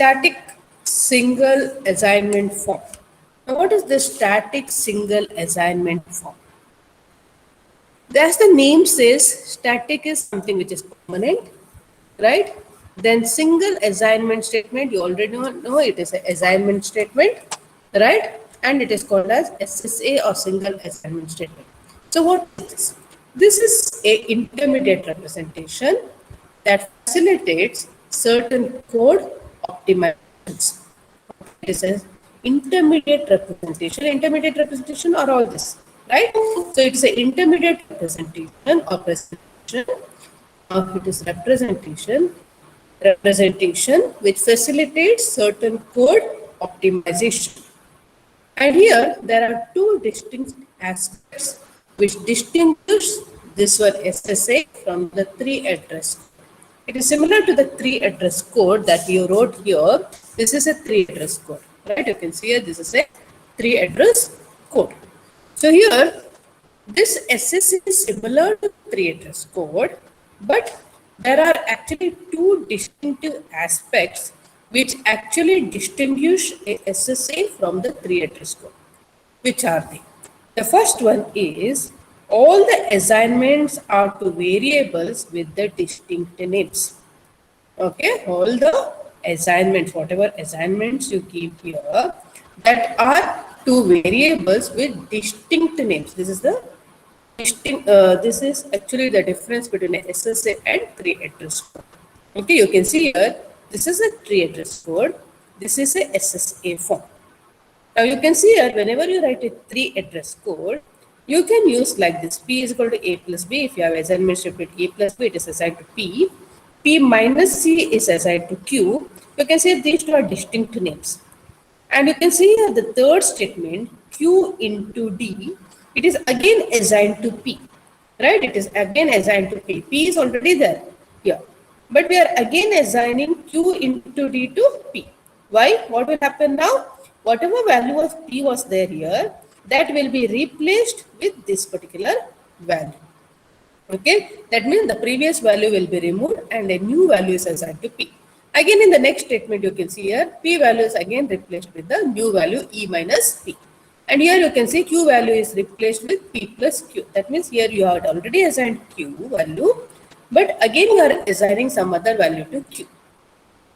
static single assignment form. Now, what is the static single assignment form? As the name says, static is something which is permanent, right? Then single assignment statement, you already know it is an assignment statement, right? And it is called as SSA or single assignment statement. So what is this? This is a intermediate representation that facilitates certain code optimizations. It is an intermediate representation. Intermediate representation are all this, right? So it is an intermediate representation or presentation. It is representation which facilitates certain code optimization. And here there are two distinct aspects which distinguish this one SSA from the three address. It is similar to the three address code that you wrote here. This is a three address code, right? You can see here this is a three address code. So here this SSA is similar to three address code, but there are actually two distinctive aspects which actually distinguish a SSA from the three address code. Which are they? The first one is all the assignments are to variables with the distinct names. Okay, all the assignments, whatever assignments you keep here, that are to variables with distinct names. This is the this is actually the difference between a SSA and three address code. Okay, you can see here, this is a three address code, this is a SSA form. Now you can see here, whenever you write a three address code, you can use like this: P is equal to A plus B. If you have assignment statement A plus B, it is assigned to P. P minus C is assigned to Q. You can say these two are distinct names. And you can see here the third statement, Q into D, it is again assigned to P, right? It is again assigned to P. P is already there here. But we are again assigning Q into D to P. Why? What will happen now? Whatever value of P was there here, that will be replaced with this particular value. Okay, that means the previous value will be removed and a new value is assigned to P. Again, in the next statement, you can see here, P value is again replaced with the new value E minus P. And here you can see Q value is replaced with P plus Q. That means here you have already assigned Q value, but again you are assigning some other value to Q.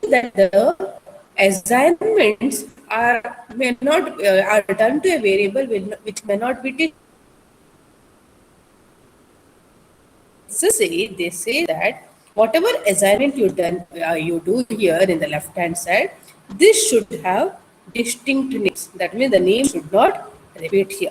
That the assignments are may not are done to a variable which may not be they say that whatever assignment you do here in the left hand side, this should have distinct names. That means the name should not repeat here.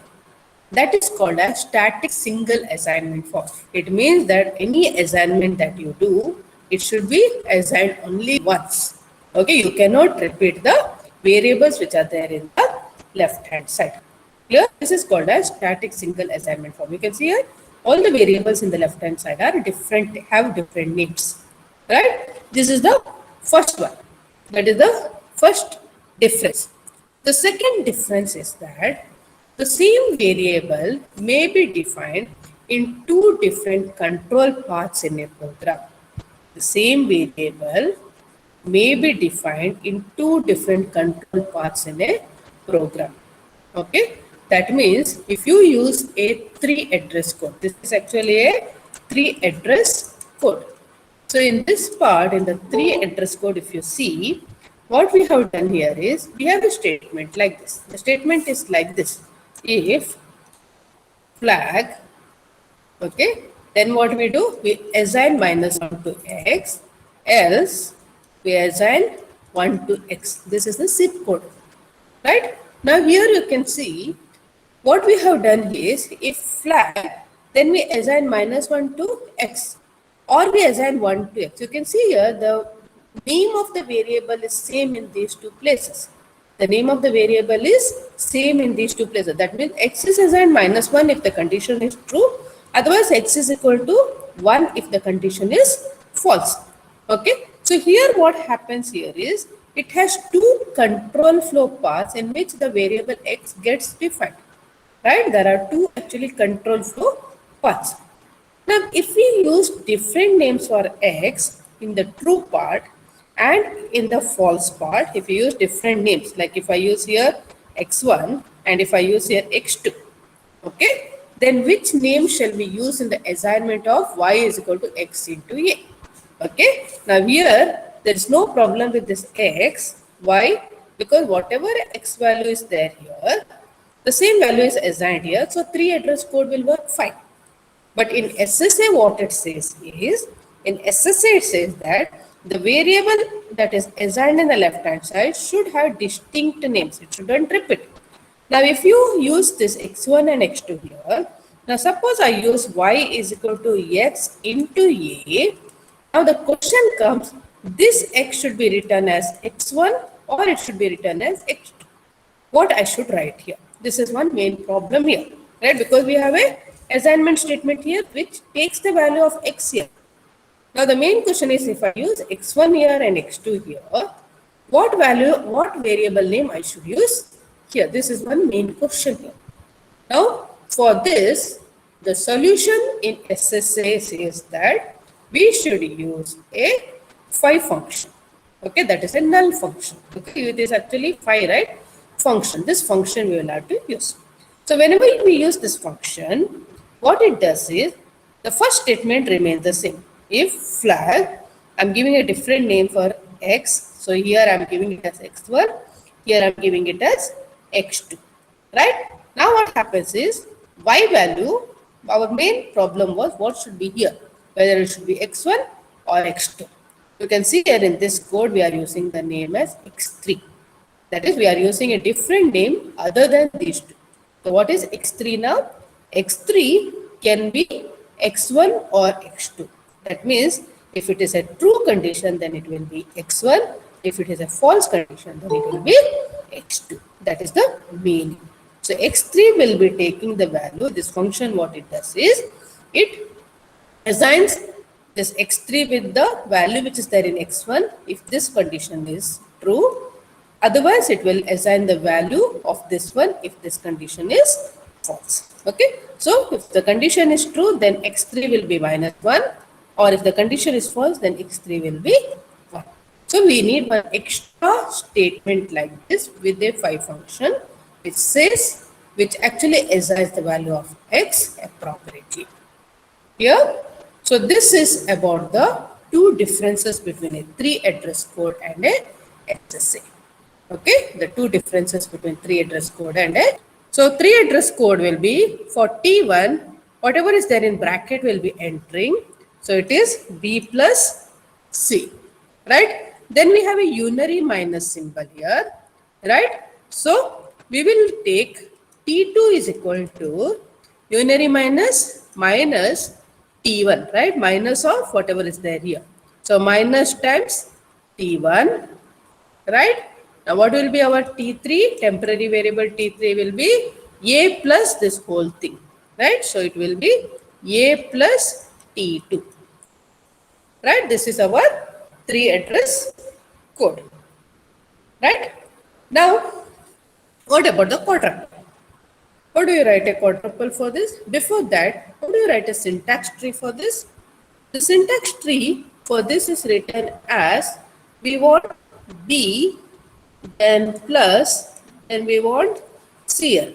That is called a static single assignment form. It means that any assignment that you do, it should be assigned only once. Okay, you cannot repeat the variables which are there in the left hand side. Clear? This is called a static single assignment form. You can see here all the variables in the left hand side are different, have different names. Right? This is the first one. That is the first difference. The second difference is that the same variable may be defined in two different control paths in a program. The same variable may be defined in two different control paths in a program. Okay, that means if you use a three address code, this is actually a three address code. So in this part, in the three address code, if you see, what we have done here is we have a statement like this. The statement is like this: if flag, okay, then what we do? We assign -1 to x, else we assign 1 to x. This is the zip code, right? Now here you can see what we have done is if flag, then we assign -1 to x or we assign 1 to x. You can see here the name of the variable is same in these two places. The name of the variable is same in these two places. That means x is assigned -1 if the condition is true. Otherwise, x is equal to 1 if the condition is false. Okay. So here what happens here is it has two control flow paths in which the variable x gets defined. Right? There are two actually control flow paths. Now, if we use different names for x in the true part, And in the false part, if you use different names, like if I use here x1 and if I use here x2, okay, then which name shall we use in the assignment of y is equal to x into a? Okay, now here there is no problem with this x. Why? Because whatever x value is there here, the same value is assigned here, so 3 address code will work fine. But in SSA, what it says is, in SSA it says that the variable that is assigned in the left hand side should have distinct names. It shouldn't repeat. Now, if you use this x1 and x2 here, now suppose I use y is equal to x into a. Now the question comes, this x should be written as x1 or it should be written as x2. What I should write here? This is one main problem here, right? Because we have a assignment statement here which takes the value of x here. Now the main question is, if I use x1 here and x2 here, what variable name I should use here? This is one main question here. Now for this, the solution in SSA says that we should use a phi function. Okay, that is a null function. Okay, it is actually phi, right? Function. This function we will have to use. So whenever we use this function, what it does is the first statement remains the same. If flag, I'm giving a different name for x. So here I'm giving it as x1. Here I'm giving it as x2. Right? Now what happens is y value, our main problem was what should be here, whether it should be x1 or x2. You can see here in this code we are using the name as x3. That is, we are using a different name other than these two. So what is x3 now? x3 can be x1 or x2. That means if it is a true condition, then it will be x1. If it is a false condition, then it will be x2. That is the meaning. So x3 will be taking the value. This function, what it does is, it assigns this x3 with the value which is there in x1 if this condition is true. Otherwise, it will assign the value of this one if this condition is false. Okay. So, if the condition is true, then x3 will be -1, or if the condition is false, then x3 will be 1. So, we need one extra statement like this with a phi function which says, which actually assigns the value of x appropriately. Here, so this is about the two differences between a 3 address code and a SSA. Okay, the two differences between 3 address code and a. So 3 address code will be for T1, whatever is there in bracket will be entering. So it is B plus C, right? Then we have a unary minus symbol here, right? So we will take T2 is equal to unary minus T1, right? Minus of whatever is there here. So minus times T1, right? Now what will be our T3? Temporary variable T3 will be A plus this whole thing, right? So it will be A plus T2, right? This is our 3 address code, right? Now, what about the quadruple? How do you write a quadruple for this? Before that, how do you write a syntax tree for this? The syntax tree for this is written as, we want B, then plus, and we want CL,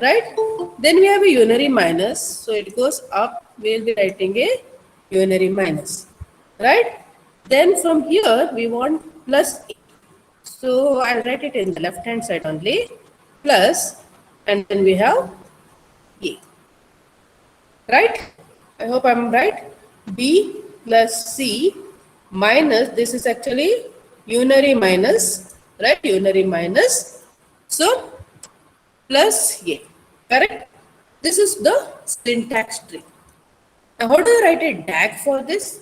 right? Then we have a unary minus, so it goes up, we will be writing a unary minus, right? Then from here, we want plus A. So I'll write it in the left hand side only, plus, and then we have A, right? I hope I'm right. B plus C minus, this is actually unary minus, right? Unary minus. So plus A, correct? This is the syntax tree. Now how do you write a DAG for this?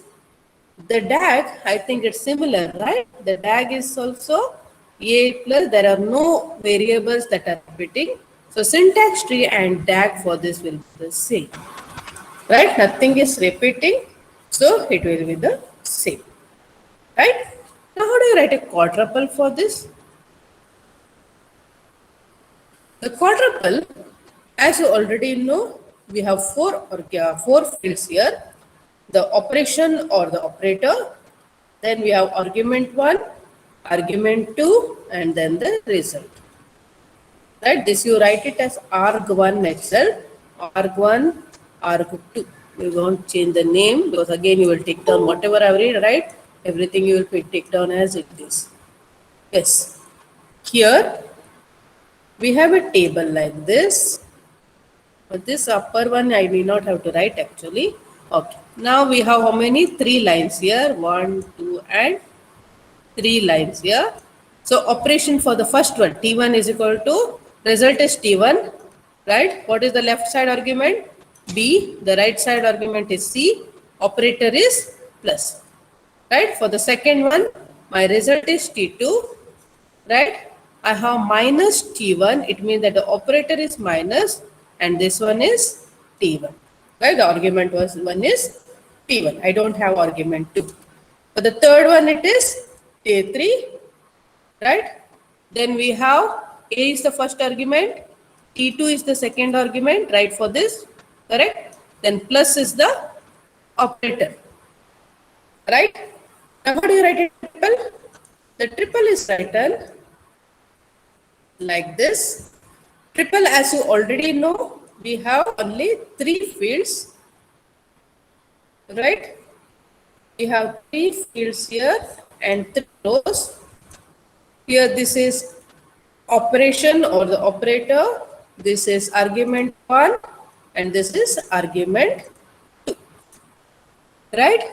The DAG, I think it's similar, right? The DAG is also A plus, there are no variables that are repeating. So syntax tree and DAG for this will be the same, right? Nothing is repeating, so it will be the same, right? Now how do you write a quadruple for this? The quadruple, as you already know, we have four fields here. The operation or the operator, Then we have argument 1, argument 2, and then the result. Right? This you write it as arg1 itself, arg1, arg2. We won't change the name because again you will take down whatever I read, right? Everything you will take down as it is. Yes. Here we have a table like this. But this upper one I may not have to write actually. Okay. Now we have how many? 3 lines here. 1, 2, and 3 lines here. So operation for the first one, T1 is equal to, result is T1, right? What is the left side argument? B. The right side argument is C. Operator is plus, right? For the second one, my result is T2, right? I have minus T1. It means that the operator is minus and this one is T1, right? The argument was one is T1. I don't have argument 2. For the third one, it is T3, right? Then we have A is the first argument, T2 is the second argument, right, for this, correct? Then plus is the operator, right? Now how do you write a triple? The triple is written like this. Triple, as you already know, we have only 3 fields, right? We have 3 fields here and 3 rows. Here this is operation or the operator, this is argument 1 and this is argument 2, right?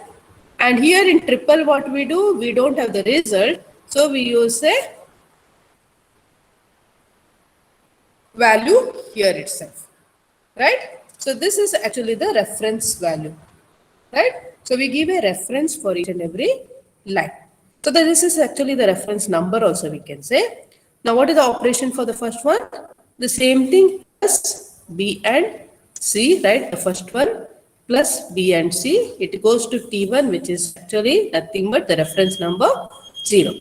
And here in triple what we do, we don't have the result, so we use a value here itself, right? So this is actually the reference value, right? So we give a reference for each and every line. So this is actually the reference number also we can say. Now what is the operation for the first one? The same thing, plus B and C, right? The first one plus B and C. It goes to T1, which is actually nothing but the reference number 0.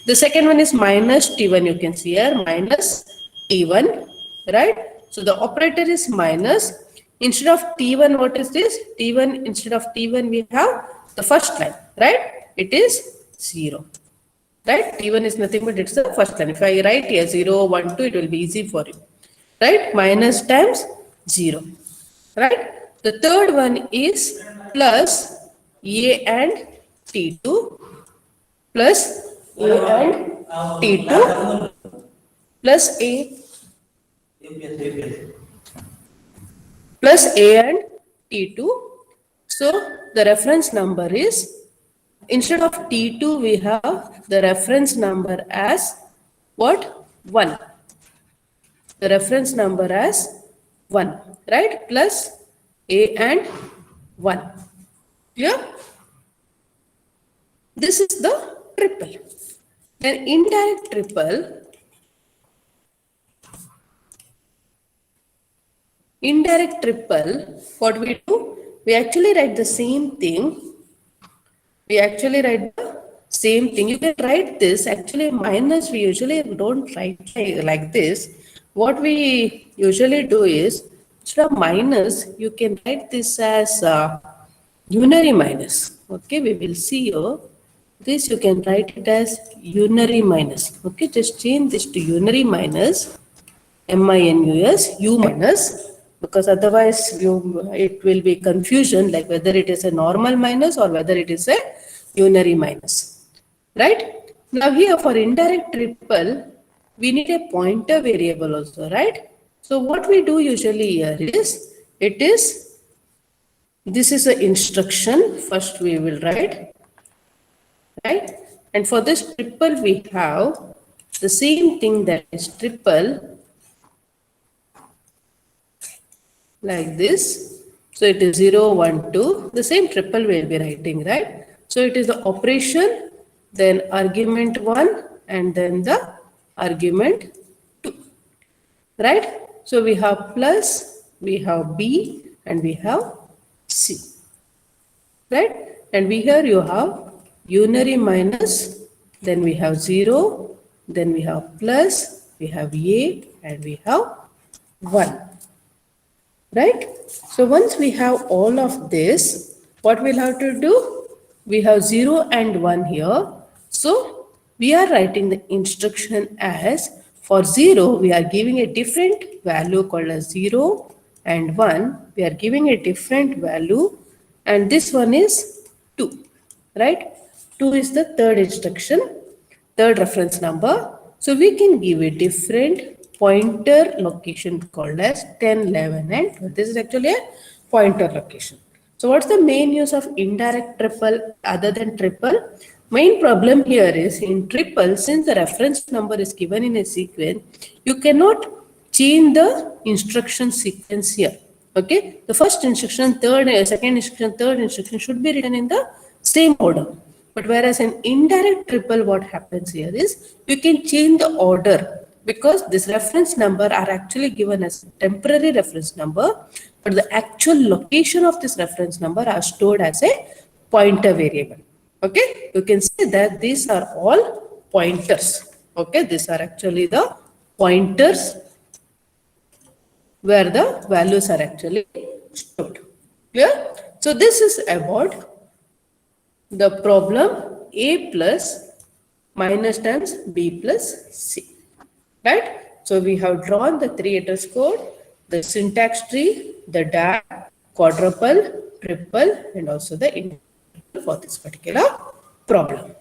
The second one is minus T1, you can see here, minus T1, right? So the operator is minus. Instead of T1, what is this? T1, instead of T1, we have the first line, right? It is 0, right? T1 is nothing but it's the first line. If I write here 0, 1, 2, it will be easy for you, right? Minus times 0, right? The third one is plus A and T2, plus A and T2, plus A, plus A and T2. So the reference number is, instead of T2, we have the reference number as what? 1. The reference number as 1, right? Plus A and 1. Yeah? This is the triple. Then indirect triple. Indirect triple, what we do? We actually write the same thing. We actually write the same thing. You can write this, actually minus we usually don't write like this. What we usually do is, instead of minus, you can write this as unary minus. Okay, we will see here. This you can write it as unary minus. Okay, just change this to unary minus, minus, u minus, because otherwise it will be confusion like whether it is a normal minus or whether it is a unary minus, right? Now here for indirect triple, we need a pointer variable also, right? So what we do usually here is, this is an instruction, first we will write, right? And for this triple we have the same thing, that is triple, like this. So it is 0, 1, 2. The same triple we will be writing, right? So it is the operation, then argument 1, and then the argument 2, right? So we have plus, we have B, and we have C, right? And here you have unary minus, then we have 0, then we have plus, we have A, and we have 1. Right? So once we have all of this, what we'll have to do? we have 0 and 1 here. So we are writing the instruction as for 0, we are giving a different value called as 0, and 1, we are giving a different value, and this one is 2, right? 2 is the third instruction, third reference number. So we can give a different pointer location called as 10, 11, and 12. This is actually a pointer location. So what's the main use of indirect triple other than triple? Main problem here is in triple, since the reference number is given in a sequence, you cannot change the instruction sequence here. Okay, the first instruction, second instruction, third instruction should be written in the same order. But whereas in indirect triple, what happens here is you can change the order because this reference number are actually given as temporary reference number, but the actual location of this reference number are stored as a pointer variable. Okay, you can see that these are all pointers. Okay, these are actually the pointers where the values are actually stored. Clear? So this is about the problem A plus minus times B plus C. Right? So we have drawn the three address code, the syntax tree, the DAG, quadruple, triple, and also the interval for this particular problem.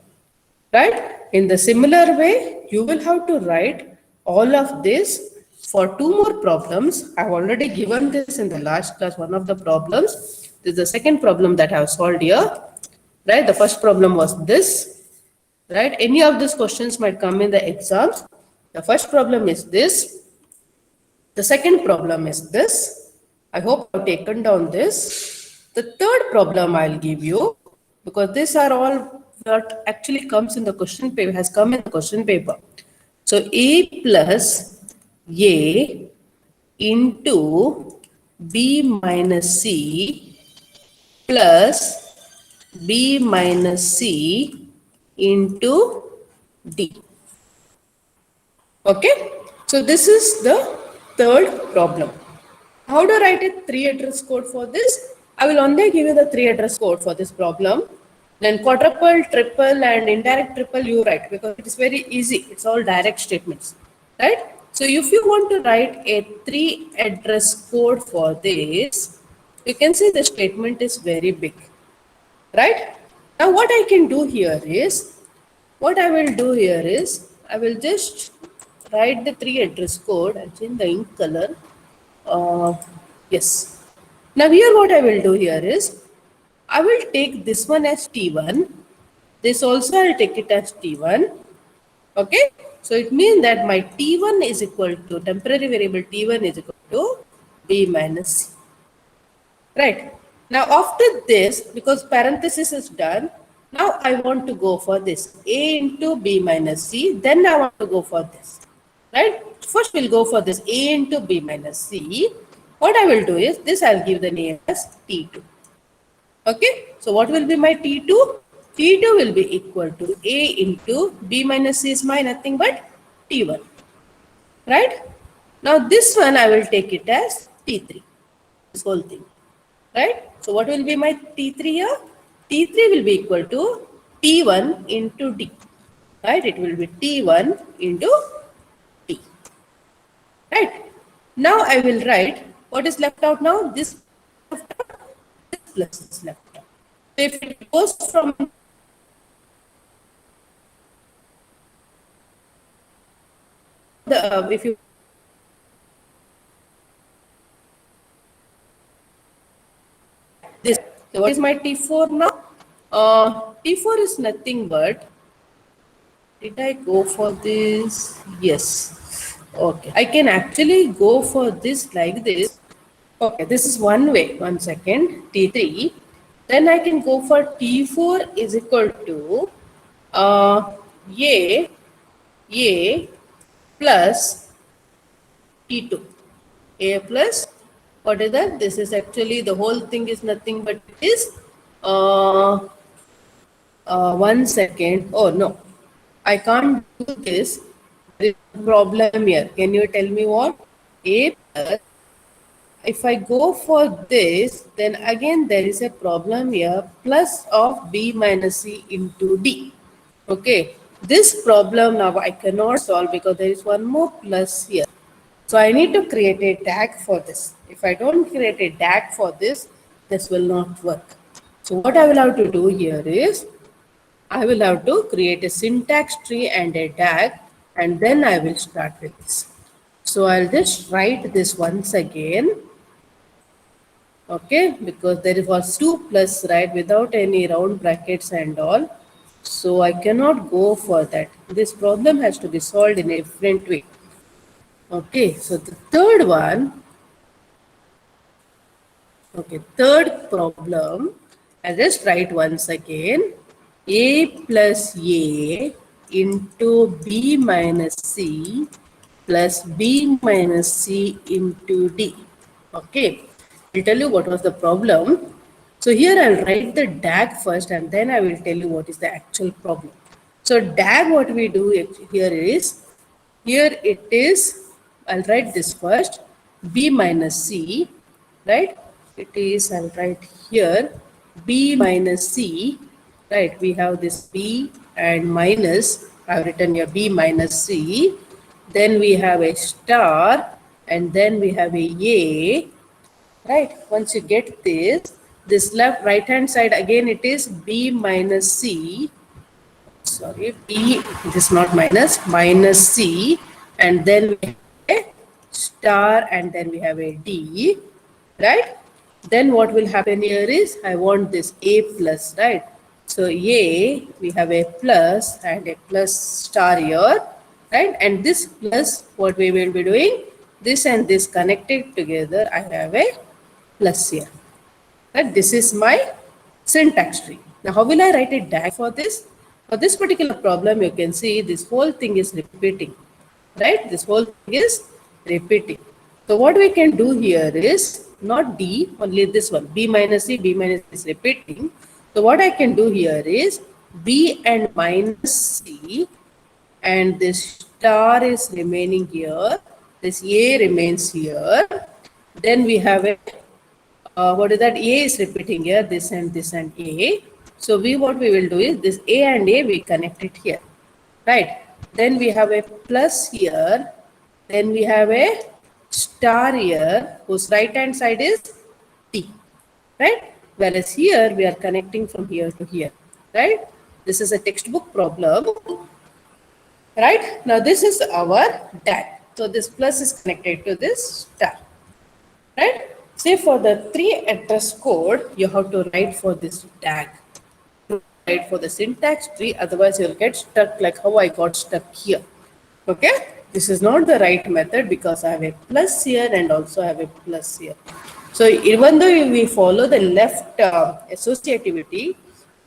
Right? In the similar way, you will have to write all of this for two more problems. I've already given this in the last class, one of the problems. This is the second problem that I have solved here. Right? The first problem was this. Right? Any of these questions might come in the exams. The first problem is this. The second problem is this. I hope I've taken down this. The third problem I'll give you, because these are all what actually comes in the question paper, has come in the question paper. So A plus A into B minus C plus B minus C into D. Okay, so this is the third problem. How to write a three address code for this? I will only give you the three address code for this problem. Then quadruple, triple, and indirect triple you write because it is very easy. It's all direct statements, right? So if you want to write a three address code for this, you can see the statement is very big, right? Now what I can do here is, I will just write the three address code and change the ink color. Yes. Now here what I will do here is, I will take this one as T1. This also I'll take it as T1. Okay. So it means that my T1 is equal to, temporary variable T1 is equal to B minus C. Right. Now after this, because parenthesis is done, now I want to go for this A into B minus C, then I want to go for this. Right. First we'll go for this A into B minus C. What I will do is, this I'll give the name as T2. Okay. So what will be my T2? T2 will be equal to A into B minus C is my nothing but T1. Right. Now this one I will take it as T3. This whole thing. Right? So what will be my T3 here? T3 will be equal to T1 into D. Right? It will be T1 into D. Right? Now I will write what is left out now. This left out, this plus this left out. So if it goes from the, if you this, so what is my T4 now? T4 is nothing but, did I go for this? Yes. Okay. I can actually go for this like this. Okay, this is one way. 1 second. T3. Then I can go for T4 is equal to A plus T2. A plus, what is that? This is actually, the whole thing is nothing but it is 1 second. Oh no, I can't do this. There is a problem here. Can you tell me what? A plus if I go for this, then again there is a problem here, plus of B minus C into D. Okay, this problem now I cannot solve because there is one more plus here. So I need to create a tag for this. If I don't create a tag for this, this will not work. So what I will have to do here is, I will have to create a syntax tree and a tag, and then I will start with this. So I'll just write this once again. Okay, because there was 2 plus, right, without any round brackets and all. So I cannot go for that. This problem has to be solved in a different way. Okay, so the third one, okay, third problem, I'll just write once again. A plus A into B minus C plus B minus C into D. Okay, I'll tell you what was the problem. So here I'll write the DAG first and then I will tell you what is the actual problem. So DAG, what we do here is, here it is, I'll write this first, B minus C, right? It is, I'll write here, B minus C, right? We have this B and minus, I've written here B minus C. Then we have a star and then we have a, right? Once you get this left right hand side again it is B minus C, sorry, B, this is not minus C, and then we have a star and then we have a D, right? Then what will happen here is, I want this A plus, right? So A, we have a plus and a plus star here, right? And this plus, what we will be doing, this and this connected together, I have a plus here. Right? This is my syntax tree. Now, how will I write a DAG for this? For this particular problem, you can see this whole thing is repeating, right? This whole thing is repeating. So what we can do here is not D, only this one, B minus C, B minus C is repeating. So what I can do here is B and minus C, and this star is remaining here, this A remains here. Then we have a what is that? A is repeating here, this and A. So what we will do is this A and A we connect it here, right? Then we have a plus here, then we have a star here whose right hand side is T, right? Whereas here we are connecting from here to here, right? This is a textbook problem, right? Now this is our DAG. So this plus is connected to this star, right? Say for the 3 address code, you have to write for this tag, write for the syntax tree, otherwise you'll get stuck like how I got stuck here. Okay, this is not the right method because I have a plus here and also have a plus here. So even though we follow the left associativity,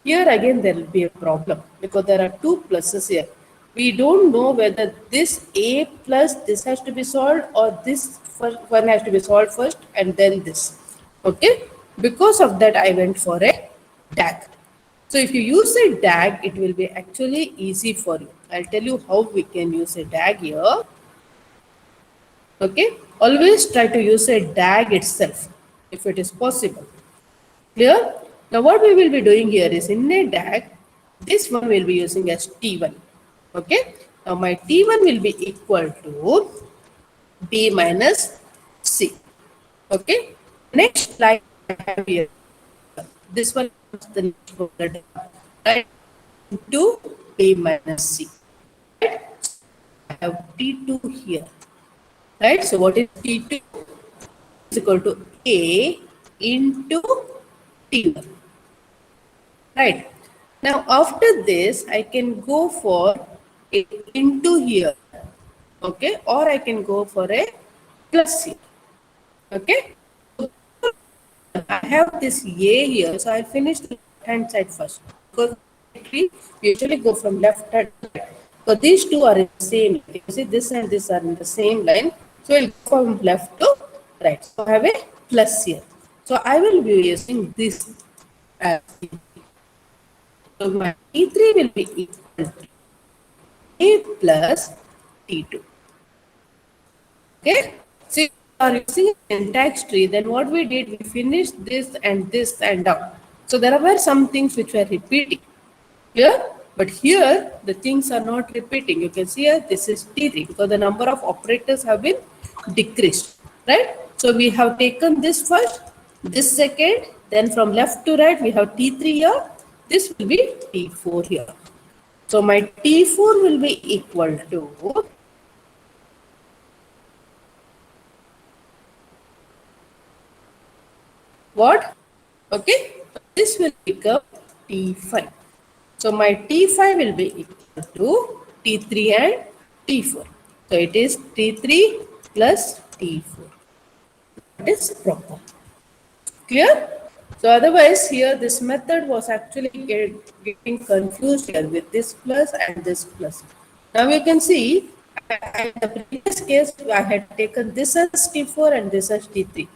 here again there will be a problem because there are 2 pluses here. We don't know whether this A plus this has to be solved or this first one has to be solved first and then this. Okay, because of that I went for a DAG. So if you use a DAG, it will be actually easy for you. I'll tell you how we can use a DAG here. Okay, always try to use a DAG itself if it is possible. Clear? Now what we will be doing here is in a DAG, this one will be using as T1. Okay, now my T1 will be equal to B minus C. Okay, next line I have here, this one is the next one, right, into B minus C. Right? I have T2 here. Right? So what is T2? Is equal to A into T1. Right? Now after this, I can go for a into here. Okay? Or I can go for a plus here. Okay? I have this A here, so I'll finish the left hand side first. Because we usually go from left and right. So these two are in the same line. You see, this and this are in the same line. So we'll go from left to right. So I have a plus here. So I will be using this as so my T3 will be equal to A plus T2. Okay? See, are using a syntax tree, then what we did, we finished this and down. So there were some things which were repeating. Here, but here the things are not repeating. You can see here this is T3 because the number of operators have been decreased, right? So we have taken this first, this second, then from left to right we have T3 here. This will be T4 here. So my T4 will be equal to what? Okay, this will become T5. So my T5 will be equal to T3 and T4. So it is T3 plus T4. That is proper. Clear? So otherwise here this method was actually getting confused here with this plus and this plus. Now you can see in the previous case I had taken this as T4 and this as T3.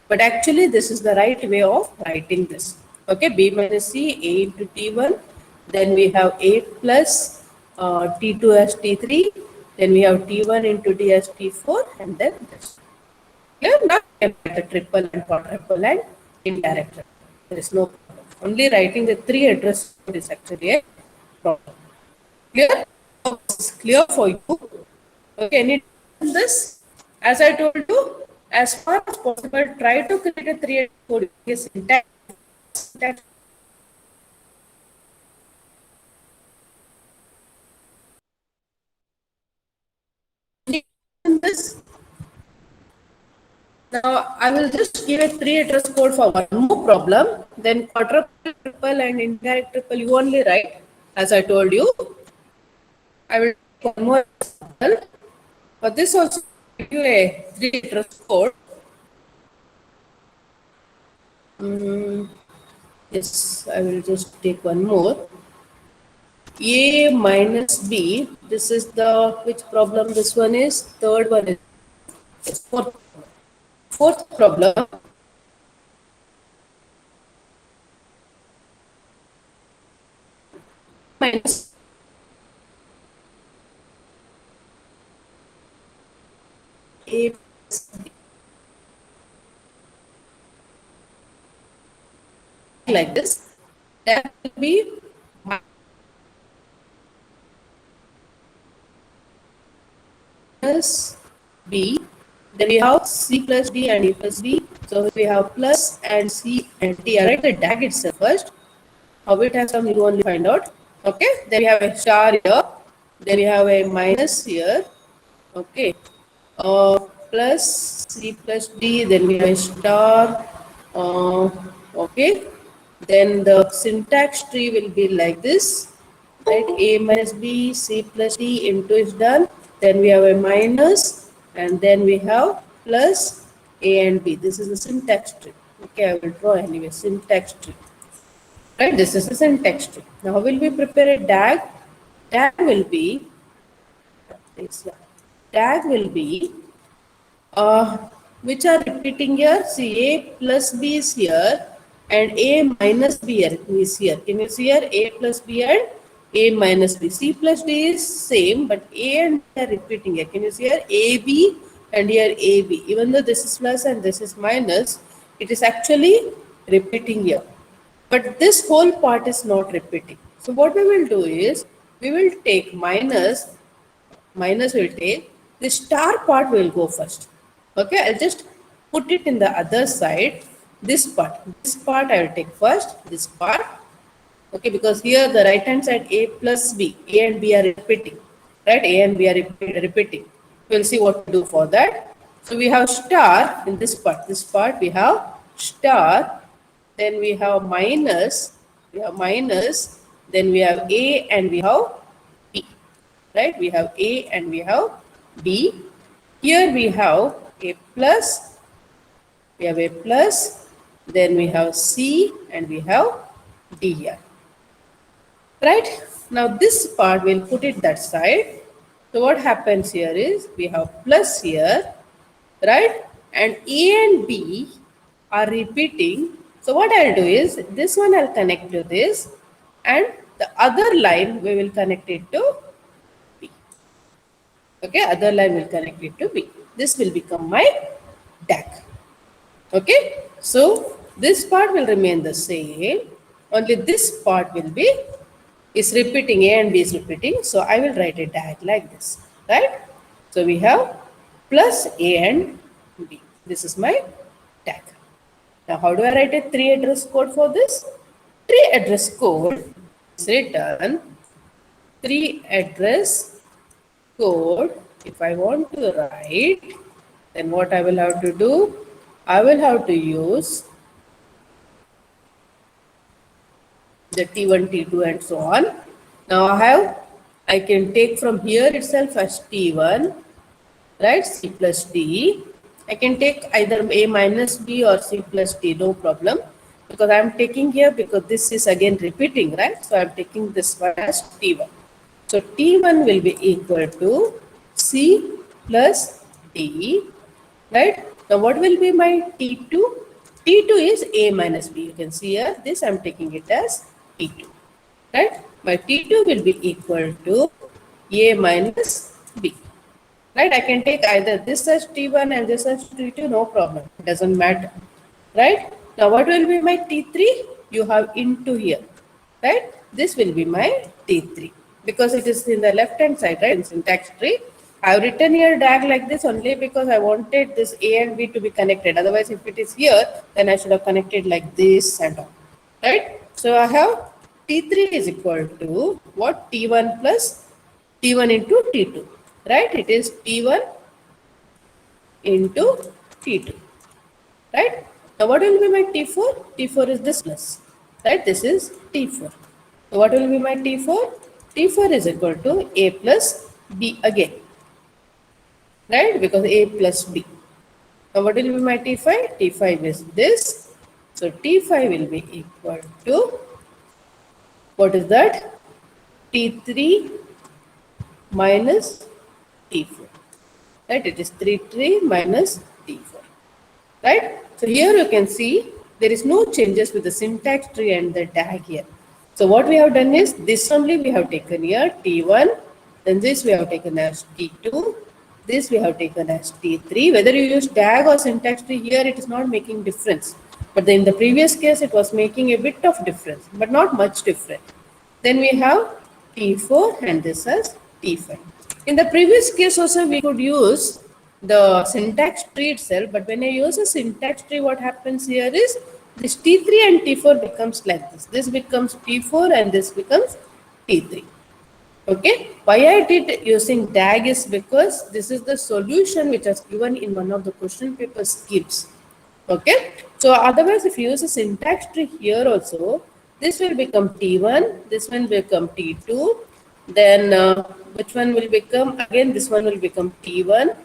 But actually this is the right way of writing this. Okay, B minus C, A into T1. Then we have A plus T2 as T3. Then we have T1 into D as T4 and then this. Here now I can write the triple and quadruple and indirect. There is no problem. Only writing the three address is actually a problem. Clear? It's clear for you. Okay, any on this? As I told you, as far as possible, try to create a three address code syntax. This. Now, I will just give a three address code for one more problem. Then quadruple, triple, and indirect triple, you only write. As I told you, I will take one more example. For this also, give you a three address code. Yes, I will just take one more. A minus B. This is the which problem? This one is third one is fourth. Fourth problem. Minus A plus B. Like this. That will be minus B. Then we have C plus D and A plus B. So we have plus and C and D. I write the DAG itself first. How it has come, you only find out. Okay. Then we have a star here. Then we have a minus here. Okay. Plus C plus D. Then we have a star. Okay. Then the syntax tree will be like this. Right, A minus B, C plus D into is done. Then we have a minus, and then we have plus A and B. This is the syntax tree. Okay, I will draw anyway, syntax tree. Right, this is the syntax tree. Now, will we prepare a DAG? DAG will be, DAG will be uh, which are repeating here. See, A plus B is here and A minus B is here. Can you see here? A plus B and A minus B. C plus D is same, but A and B are repeating here. Can you see here? AB and here AB. Even though this is plus and this is minus, it is actually repeating here. But this whole part is not repeating. So what we will do is, we will take minus will take, the star part will go first. Okay, I'll just put it in the other side. This part I will take first, this part. Okay, because here the right hand side A plus B, A and B are repeating, right? A and B are repeating. We'll see what to do for that. So we have star in this part we have star, then we have minus, then we have A and we have B, right? We have A and we have B. Here we have a plus, then we have C and we have D here. Right? Now this part we'll put it that side. So what happens here is we have plus here, right? And A and B are repeating. So what I'll do is this one I'll connect to this and the other line we will connect it to B. Okay, other line will connect it to B. This will become my DAG. Okay, so this part will remain the same, only this part will be is repeating, A and B is repeating, so I will write a DAG like this, right? So we have plus A and B, this is my DAG. Now how do I write a 3 address code for this? 3 address code is written 3 address code. If I want to write, then what I will have to do? I will have to use the T1, T2 and so on. Now I can take from here itself as T1, right? C plus D. I can take either A minus B or C plus D, no problem. Because I am taking here because this is again repeating, right? So I am taking this one as T1. So T1 will be equal to C plus D, right? Now what will be my T2? T2 is A minus B. You can see here, this I am taking it as T2, right? My T2 will be equal to A minus B, right? I can take either this as T1 and this as T2, no problem. It doesn't matter, right? Now what will be my T3? You have into here, right? This will be my T3 because it is in the left hand side, right? In syntax tree. I have written here DAG like this only because I wanted this A and B to be connected. Otherwise, if it is here, then I should have connected like this and all, right? So I have T3 is equal to what? T1 plus T1 into T2, right? It is T1 into T2, right? Now what will be my T4? T4 is this plus, right? This is T4. So what will be my T4? T4 is equal to A plus B again, right? Because A plus B. Now what will be my T5? T5 is this. So T5 will be equal to, what is that? T3 minus T4, right? It is T3 minus T4, right? So here you can see there is no changes with the syntax tree and the DAG here. So what we have done is this only we have taken here T1, then this we have taken as T2, this we have taken as T3. Whether you use DAG or syntax tree here, it is not making difference. But in the previous case, it was making a bit of difference, but not much different. Then we have T4 and this as T5. In the previous case also we could use the syntax tree itself, but when I use a syntax tree, what happens here is this T3 and T4 becomes like this. This becomes T4 and this becomes T3. Okay, why I did using DAG is because this is the solution which was given in one of the question paper schemes. Okay, so otherwise if you use a syntax tree here also, this will become T1, this one will become T2, then which one will become, again this one will become T1,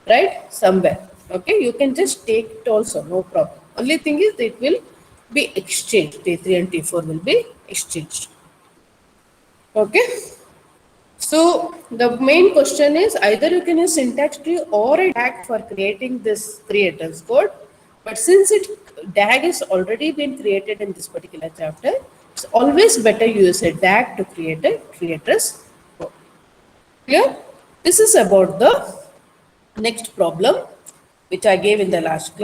right, somewhere. Okay, you can just take it also, no problem. Only thing is it will be exchanged, T3 and T4 will be exchanged. Okay, so the main question is either you can use syntax tree or a DAG for creating this 3 address code. But since DAG is already been created in this particular chapter, it's always better you use a DAG to create a 3 address code. Clear? This is about the next problem which I gave in the last class.